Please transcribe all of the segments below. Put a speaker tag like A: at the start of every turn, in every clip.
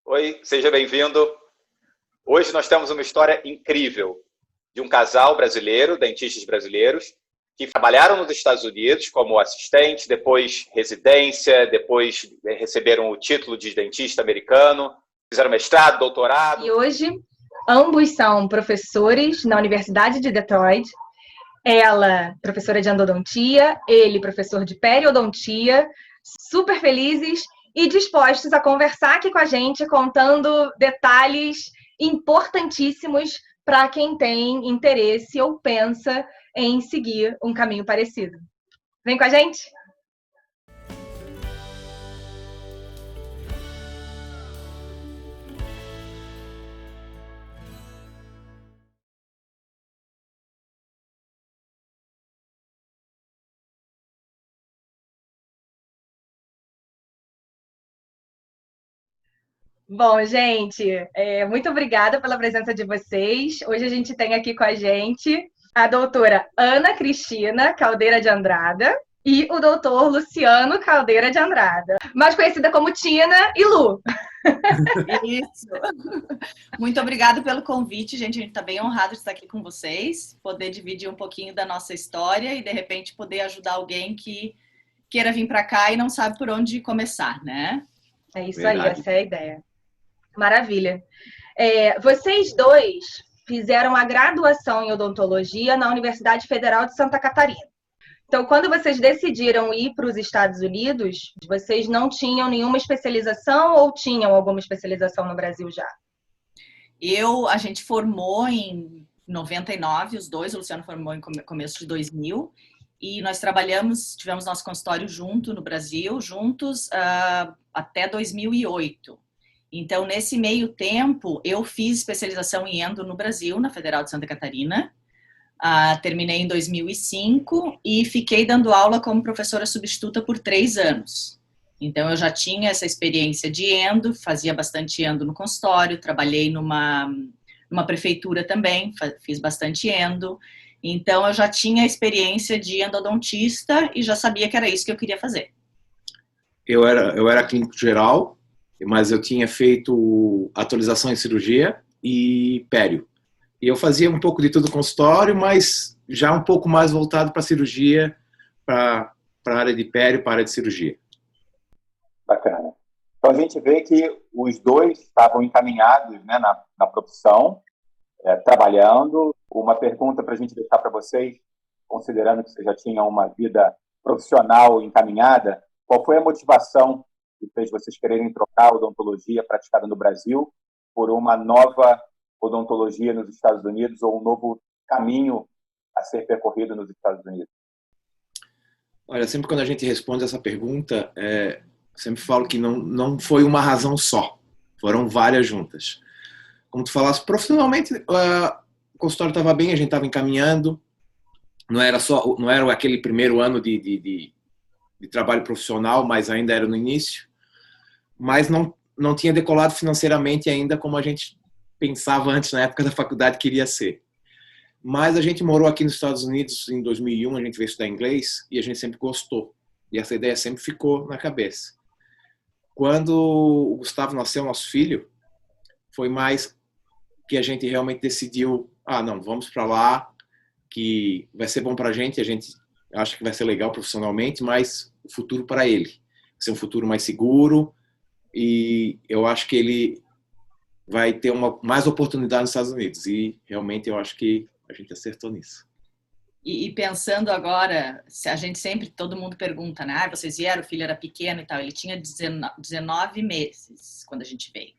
A: Oi, seja bem-vindo. Hoje nós temos uma história incrível de um casal brasileiro, dentistas brasileiros, que trabalharam nos Estados Unidos como assistente, depois residência, depois receberam o título de dentista americano, fizeram mestrado, doutorado.
B: E hoje, ambos são professores na Universidade de Detroit. Ela, professora de endodontia, ele, professor de periodontia, super felizes e dispostos a conversar aqui com a gente, contando detalhes importantíssimos para quem tem interesse ou pensa em seguir um caminho parecido. Vem com a gente? Bom, gente, muito obrigada pela presença de vocês. Hoje a gente tem aqui com a gente a doutora Ana Cristina Caldeira de Andrada e o doutor Luciano Caldeira de Andrada, mais conhecida como Tina e Lu.
C: Isso. Muito obrigada pelo convite, gente. A gente está bem honrado de estar aqui com vocês, poder dividir um pouquinho da nossa história e, de repente, poder ajudar alguém que queira vir para cá e não sabe por onde começar, né?
B: É isso aí, essa é a ideia. Maravilha. Vocês dois fizeram a graduação em odontologia na Universidade Federal de Santa Catarina. Então, quando vocês decidiram ir para os Estados Unidos, vocês não tinham nenhuma especialização ou tinham alguma especialização no Brasil já?
C: A gente formou em 99, os dois, o Luciano formou em começo de 2000, e nós tivemos nosso consultório junto no Brasil, juntos até 2008. Então, nesse meio tempo, eu fiz especialização em endo no Brasil, na Federal de Santa Catarina. Terminei em 2005 e fiquei dando aula como professora substituta por 3 anos. Então, eu já tinha essa experiência de endo, fazia bastante endo no consultório, trabalhei numa prefeitura também, fiz bastante endo. Então, eu já tinha a experiência de endodontista e já sabia que era isso que eu queria fazer.
D: Eu era clínico geral, mas eu tinha feito atualização em cirurgia e pério. E eu fazia um pouco de tudo no consultório, mas já um pouco mais voltado para cirurgia, para a área de pério, para a área de cirurgia.
A: Bacana. Então a gente vê que os dois estavam encaminhados, né, na profissão, trabalhando. Uma pergunta para a gente deixar para vocês, considerando que vocês já tinham uma vida profissional encaminhada, qual foi a motivação que fez vocês quererem trocar a odontologia praticada no Brasil por uma nova odontologia nos Estados Unidos ou um novo caminho a ser percorrido nos Estados Unidos?
D: Olha, sempre quando a gente responde essa pergunta, sempre falo que não foi uma razão só, foram várias juntas. Como tu falaste, profissionalmente o consultório estava bem, a gente estava encaminhando, não era aquele primeiro ano de trabalho profissional, mas ainda era no início, mas não tinha decolado financeiramente ainda como a gente pensava antes, na época da faculdade, que iria ser. Mas a gente morou aqui nos Estados Unidos em 2001, a gente veio estudar inglês e a gente sempre gostou. E essa ideia sempre ficou na cabeça. Quando o Gustavo nasceu, nosso filho, foi mais que a gente realmente decidiu, não, vamos para lá, que vai ser bom para a gente acha que vai ser legal profissionalmente, mas o futuro para ele. Vai ser um futuro mais seguro e eu acho que ele vai ter mais oportunidade nos Estados Unidos. E realmente eu acho que a gente acertou nisso.
C: E pensando agora, todo mundo pergunta, né? Vocês vieram, o filho era pequeno e tal. Ele tinha 19 meses quando a gente veio.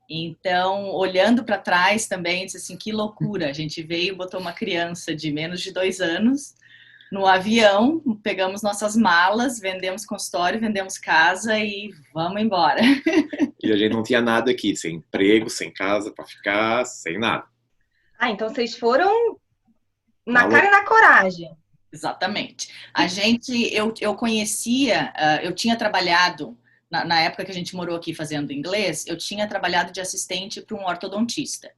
C: Então, olhando para trás também, disse assim, que loucura. A gente veio e botou uma criança de menos de 2 anos no avião, pegamos nossas malas, vendemos consultório, vendemos casa e vamos embora.
D: E a gente não tinha nada aqui, sem emprego, sem casa para ficar, sem nada.
B: Então vocês foram na cara e na coragem.
C: Exatamente. Eu conhecia, eu tinha trabalhado, na época que a gente morou aqui fazendo inglês, eu tinha trabalhado de assistente para um ortodontista.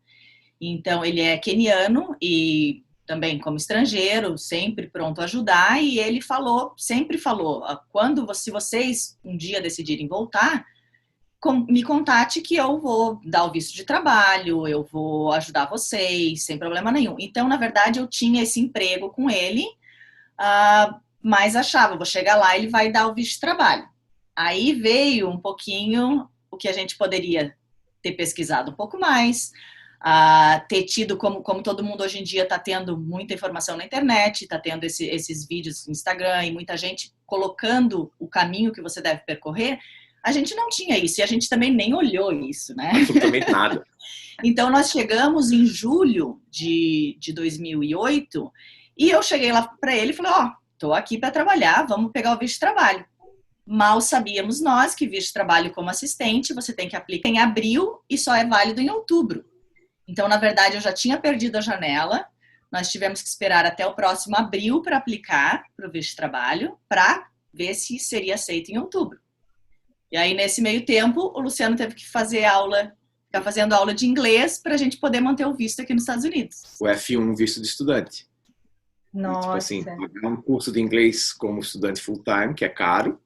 C: Então, ele é queniano e também como estrangeiro, sempre pronto a ajudar, e ele sempre falou, se vocês um dia decidirem voltar, me contate que eu vou dar o visto de trabalho, eu vou ajudar vocês, sem problema nenhum. Então, na verdade, eu tinha esse emprego com ele, mas achava, vou chegar lá, ele vai dar o visto de trabalho. Aí veio um pouquinho o que a gente poderia ter pesquisado um pouco mais, ter tido, como todo mundo hoje em dia está tendo muita informação na internet, está tendo esses vídeos no Instagram e muita gente colocando o caminho que você deve percorrer. A gente não tinha isso e a gente também nem olhou isso, né?
D: Absolutamente nada.
C: Então, nós chegamos em julho de 2008 e eu cheguei lá para ele e falei, tô aqui para trabalhar, vamos pegar o visto de trabalho. Mal sabíamos nós que visto de trabalho como assistente, você tem que aplicar em abril e só é válido em outubro. Então, na verdade, eu já tinha perdido a janela, nós tivemos que esperar até o próximo abril para aplicar para o visto de trabalho, para ver se seria aceito em outubro. E aí, nesse meio tempo, o Luciano teve que ficar fazendo aula de inglês para a gente poder manter o visto aqui nos Estados Unidos.
D: O F1, visto de estudante.
B: Nossa.
D: Tipo assim, um curso de inglês como estudante full-time, que é caro,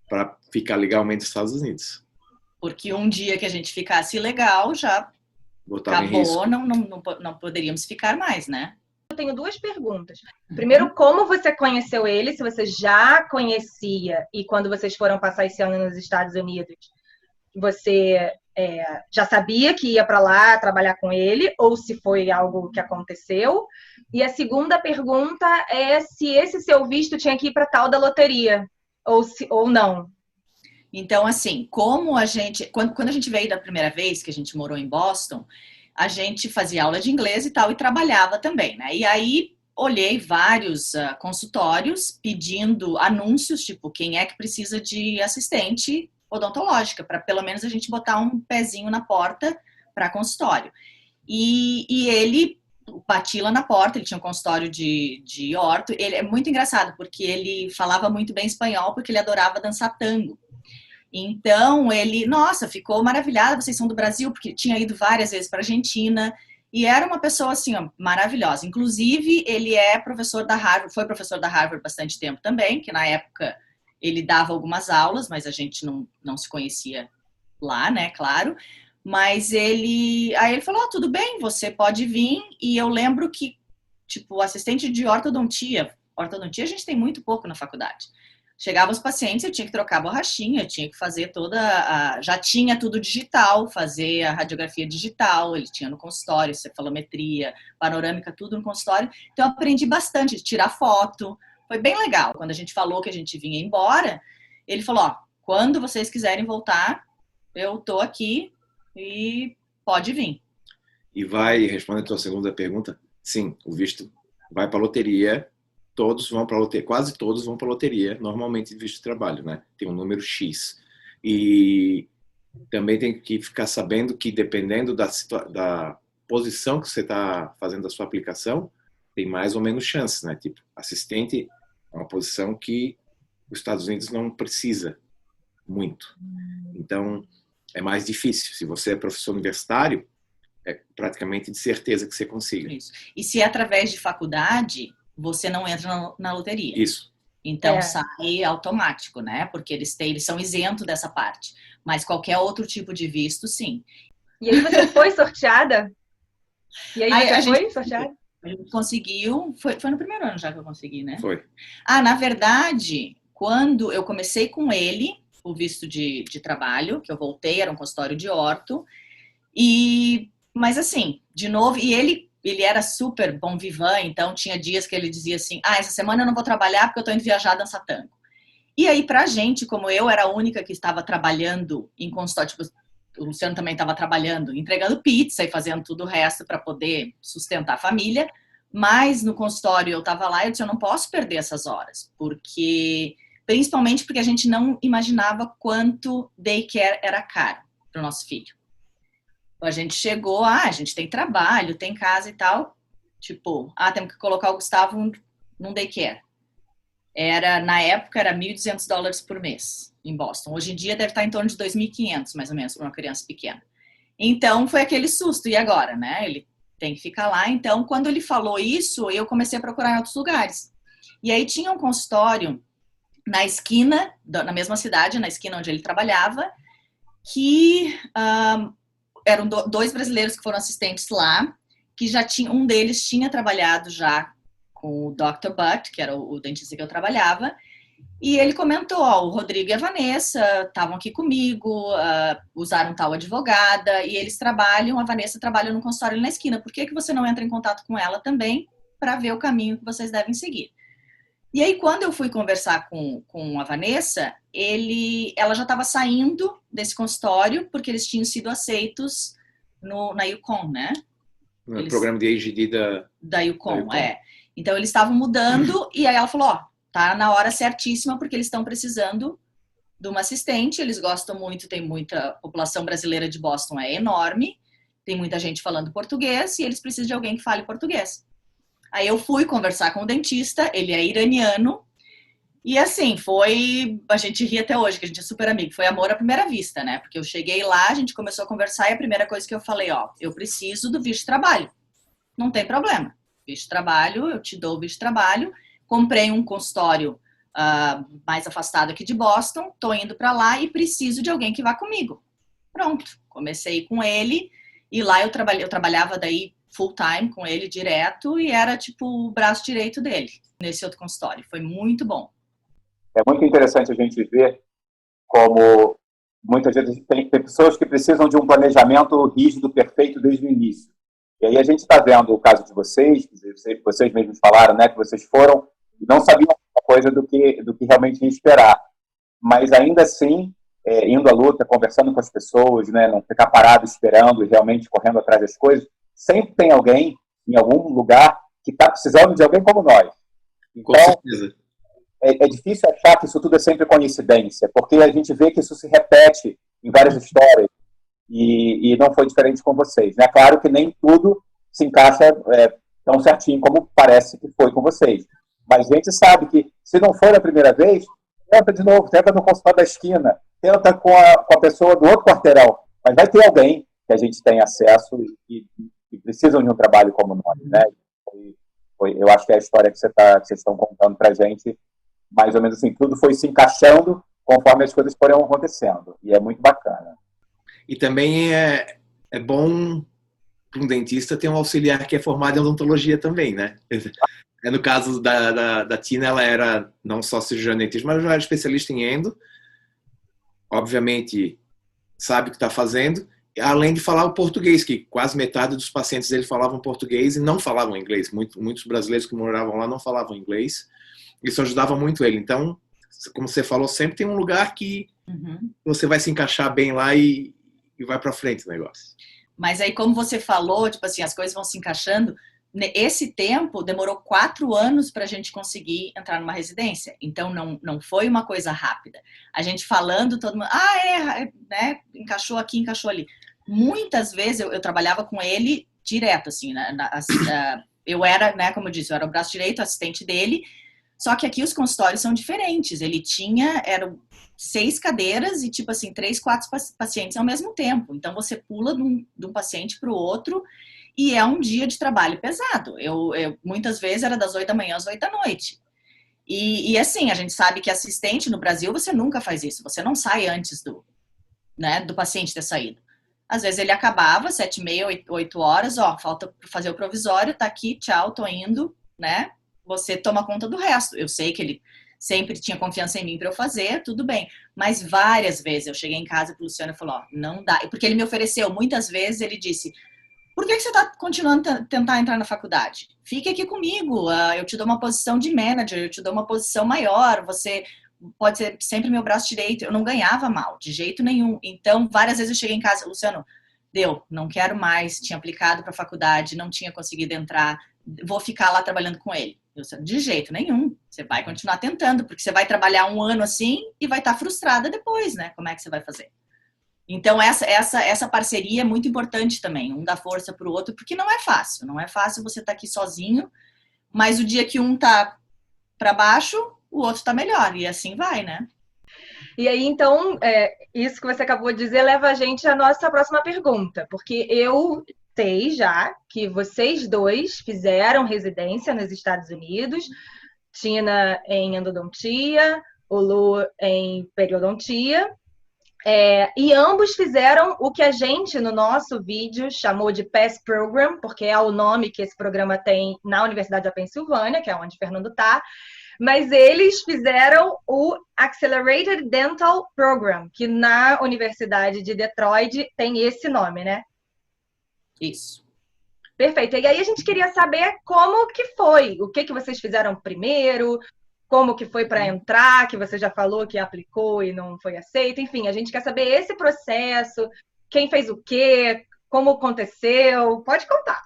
D: para ficar legalmente nos Estados Unidos.
C: Porque um dia que a gente ficasse legal, já
D: Botava
C: acabou, não poderíamos ficar mais, né?
B: Eu tenho duas perguntas. Primeiro, como você conheceu ele? Se você já conhecia e quando vocês foram passar esse ano nos Estados Unidos, você já sabia que ia para lá trabalhar com ele ou se foi algo que aconteceu? E a segunda pergunta é se esse seu visto tinha que ir para tal da loteria ou não.
C: Então, assim, como a gente... Quando a gente veio da primeira vez que a gente morou em Boston, a gente fazia aula de inglês e tal, e trabalhava também, né? E aí, olhei vários consultórios pedindo anúncios, tipo, quem é que precisa de assistente odontológica, para pelo menos a gente botar um pezinho na porta para consultório. E ele batia lá na porta, ele tinha um consultório de orto. Ele é muito engraçado, porque ele falava muito bem espanhol, porque ele adorava dançar tango. Então, ele, nossa, ficou maravilhada, vocês são do Brasil, porque tinha ido várias vezes para a Argentina, e era uma pessoa, assim, ó, maravilhosa. Inclusive, ele é professor da Harvard, foi professor da Harvard bastante tempo também, que na época ele dava algumas aulas, mas a gente não se conhecia lá, né, claro. Mas aí ele falou, tudo bem, você pode vir, e eu lembro que, tipo, assistente de ortodontia a gente tem muito pouco na faculdade. Chegava os pacientes, eu tinha que trocar a borrachinha, eu tinha que fazer já tinha tudo digital, fazer a radiografia digital, ele tinha no consultório, cefalometria, panorâmica, tudo no consultório. Então, eu aprendi bastante, tirar foto, foi bem legal. Quando a gente falou que a gente vinha embora, ele falou, quando vocês quiserem voltar, eu tô aqui e pode vir.
D: E vai, respondendo a tua segunda pergunta, sim, o visto vai para a loteria. Todos vão para a loteria, quase todos vão para a loteria, normalmente visto de trabalho, né? Tem um número X. E também tem que ficar sabendo que, dependendo da posição que você está fazendo a sua aplicação, tem mais ou menos chance, né? Tipo, assistente é uma posição que os Estados Unidos não precisa muito. Então, é mais difícil. Se você é professor universitário, é praticamente de certeza que você consiga.
C: Isso. E se é através de faculdade, você não entra na loteria.
D: Isso.
C: Então, sai automático, né? Porque eles são isentos dessa parte. Mas qualquer outro tipo de visto, sim.
B: E aí você foi sorteada? E aí
C: a
B: foi
C: gente
B: sorteada?
C: A gente conseguiu... Foi no primeiro ano já que eu consegui, né?
D: Foi.
C: Na verdade, quando eu comecei com ele, o visto de trabalho, que eu voltei, era um consultório de orto. Mas assim, de novo, e ele era super bom vivan, então tinha dias que ele dizia assim, essa semana eu não vou trabalhar porque eu tô indo viajar dançar tango. E aí, pra gente, como eu era a única que estava trabalhando em consultório, tipo, o Luciano também estava trabalhando, entregando pizza e fazendo tudo o resto para poder sustentar a família, mas no consultório eu estava lá e eu disse, eu não posso perder essas horas, principalmente porque a gente não imaginava quanto daycare era caro para o nosso filho. A gente chegou, a gente tem trabalho, tem casa e tal. Tipo, temos que colocar o Gustavo num daycare. Na época, era $1.200 por mês em Boston. Hoje em dia deve estar em torno de $2.500, mais ou menos, para uma criança pequena. Então, foi aquele susto. E agora, né? Ele tem que ficar lá. Então, quando ele falou isso, eu comecei a procurar em outros lugares. E aí tinha um consultório na esquina, na mesma cidade, na esquina onde ele trabalhava, que eram dois brasileiros que foram assistentes lá, que já tinha, um deles tinha trabalhado já com o Dr. Butt, que era o dentista que eu trabalhava, e ele comentou, ó, o Rodrigo e a Vanessa estavam aqui comigo, usaram tal advogada, e eles trabalham, a Vanessa trabalha no consultório ali na esquina, por que você não entra em contato com ela também, para ver o caminho que vocês devem seguir? E aí, quando eu fui conversar com a Vanessa, ela já estava saindo desse consultório, porque eles tinham sido aceitos na UConn, né?
D: No programa de AGD
C: da UConn, Então, eles estavam mudando, e aí ela falou, ó, tá na hora certíssima, porque eles estão precisando de uma assistente, eles gostam muito, tem muita população brasileira de Boston, é enorme, tem muita gente falando português, e eles precisam de alguém que fale português. Aí eu fui conversar com o dentista, ele é iraniano, e assim, a gente ri até hoje, que a gente é super amigo, foi amor à primeira vista, né? Porque eu cheguei lá, a gente começou a conversar, e a primeira coisa que eu falei, ó, eu preciso do visto de trabalho. Não tem problema. Visto de trabalho, eu te dou o visto de trabalho. Comprei um consultório mais afastado aqui de Boston, tô indo para lá e preciso de alguém que vá comigo. Pronto, comecei com ele e lá eu trabalhava daí full time com ele direto e era tipo o braço direito dele nesse outro consultório. Foi muito bom.
A: É muito interessante a gente ver como muitas vezes tem pessoas que precisam de um planejamento rígido, perfeito desde o início. E aí a gente está vendo o caso de vocês mesmos falaram, né, que vocês foram e não sabiam muita coisa do que realmente ia esperar. Mas ainda assim, indo à luta, conversando com as pessoas, né, não ficar parado esperando e realmente correndo atrás das coisas, sempre tem alguém em algum lugar que está precisando de alguém como nós. Então, com certeza. É difícil achar que isso tudo é sempre coincidência, porque a gente vê que isso se repete em várias histórias. E não foi diferente com vocês, né? Claro que nem tudo se encaixa tão certinho como parece que foi com vocês. Mas a gente sabe que, se não for a primeira vez, tenta de novo, tenta no consultório da esquina, tenta com a pessoa do outro quarteirão. Mas vai ter alguém que a gente tem acesso e precisam de um trabalho como nós, né? Eu acho que é a história que vocês estão contando para a gente, mais ou menos assim, tudo foi se encaixando conforme as coisas foram acontecendo. E é muito bacana.
D: E também é bom para um dentista ter um auxiliar que é formado em odontologia também, né? No caso da Tina, ela era não só cirurgiã dentista, mas já era especialista em endo. Obviamente, sabe o que está fazendo. Além de falar o português, que quase metade dos pacientes dele falavam português e não falavam inglês. Muitos brasileiros que moravam lá não falavam inglês. Isso ajudava muito ele. Então, como você falou, sempre tem um lugar que você vai se encaixar bem lá e vai para frente o negócio.
C: Mas aí, como você falou, tipo assim, as coisas vão se encaixando. Esse tempo demorou 4 anos para a gente conseguir entrar numa residência. Então, não foi uma coisa rápida. A gente falando, todo mundo, né? Encaixou aqui, encaixou ali. Muitas vezes eu trabalhava com ele direto, assim, né? Eu era, né, como eu disse, eu era o braço direito, assistente dele. Só que aqui os consultórios são diferentes. Ele eram 6 cadeiras e, tipo assim, 3, 4 pacientes ao mesmo tempo. Então, você pula de um paciente para o outro e é um dia de trabalho pesado. Eu muitas vezes era das 8 da manhã às 8 da noite. E assim, a gente sabe que assistente no Brasil, você nunca faz isso. Você não sai antes do paciente ter saído. Às vezes ele acabava, 7h30, 8 horas, ó, falta para fazer o provisório, tá aqui, tchau, tô indo, né? Você toma conta do resto. Eu sei que ele sempre tinha confiança em mim para eu fazer, tudo bem. Mas várias vezes eu cheguei em casa pro Luciano e falou, ó, não dá. Porque ele me ofereceu, muitas vezes ele disse, por que você tá continuando a tentar entrar na faculdade? Fique aqui comigo, eu te dou uma posição de manager, eu te dou uma posição maior, você pode ser sempre meu braço direito. Eu não ganhava mal, de jeito nenhum. Então, várias vezes eu cheguei em casa, Luciano, não quero mais, tinha aplicado para a faculdade, não tinha conseguido entrar, vou ficar lá trabalhando com ele. De jeito nenhum, você vai continuar tentando, porque você vai trabalhar 1 ano assim e vai estar frustrada depois, né? Como é que você vai fazer? Então, essa parceria é muito importante também, um dá força para o outro, porque não é fácil você estar aqui sozinho, mas o dia que um tá para baixo, o outro tá melhor, e assim vai, né?
B: E aí, então, isso que você acabou de dizer leva a gente à nossa próxima pergunta, porque eu sei já que vocês dois fizeram residência nos Estados Unidos, Tina em endodontia, o Lu em periodontia, E ambos fizeram o que a gente, no nosso vídeo, chamou de PASS Program, porque é o nome que esse programa tem na Universidade da Pensilvânia, que é onde o Fernando está. Mas eles fizeram o Accelerated Dental Program, que na Universidade de Detroit tem esse nome, né?
C: Isso.
B: Perfeito. E aí a gente queria saber como que foi, o que vocês fizeram primeiro, como que foi para entrar, que você já falou que aplicou e não foi aceito. Enfim, a gente quer saber esse processo, quem fez o quê, como aconteceu. Pode contar.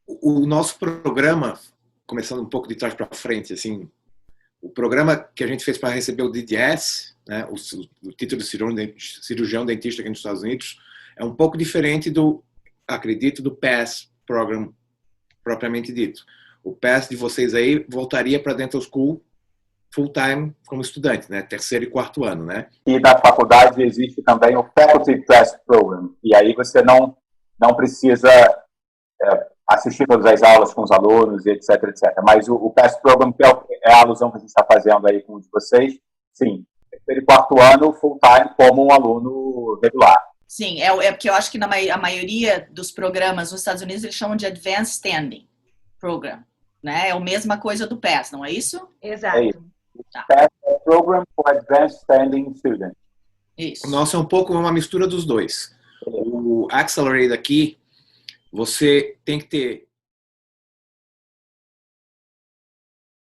D: O nosso programa, começando um pouco de trás para frente, assim, o programa que a gente fez para receber o DDS, né, o título de cirurgião dentista aqui nos Estados Unidos, é um pouco diferente acredito, do PASS Program propriamente dito. O PASS de vocês aí voltaria para Dental School full-time como estudante, né? 3º e 4º ano, né?
A: E na faculdade existe também o Faculty PASS Program. E aí você não precisa assistir todas as aulas com os alunos e etc, etc. Mas o PASS Program, que é a alusão que a gente está fazendo aí com o de vocês, sim, 3º e 4º ano full-time como um aluno regular.
C: Sim, é porque eu acho que a maioria dos programas nos Estados Unidos eles chamam de Advanced Standing Program, né? É a mesma coisa do PASS, não é isso?
B: Exato.
A: É isso. PASS Program for Advanced Standing Students.
C: Isso.
D: O nosso é um pouco uma mistura dos dois. O Accelerate aqui, você tem que ter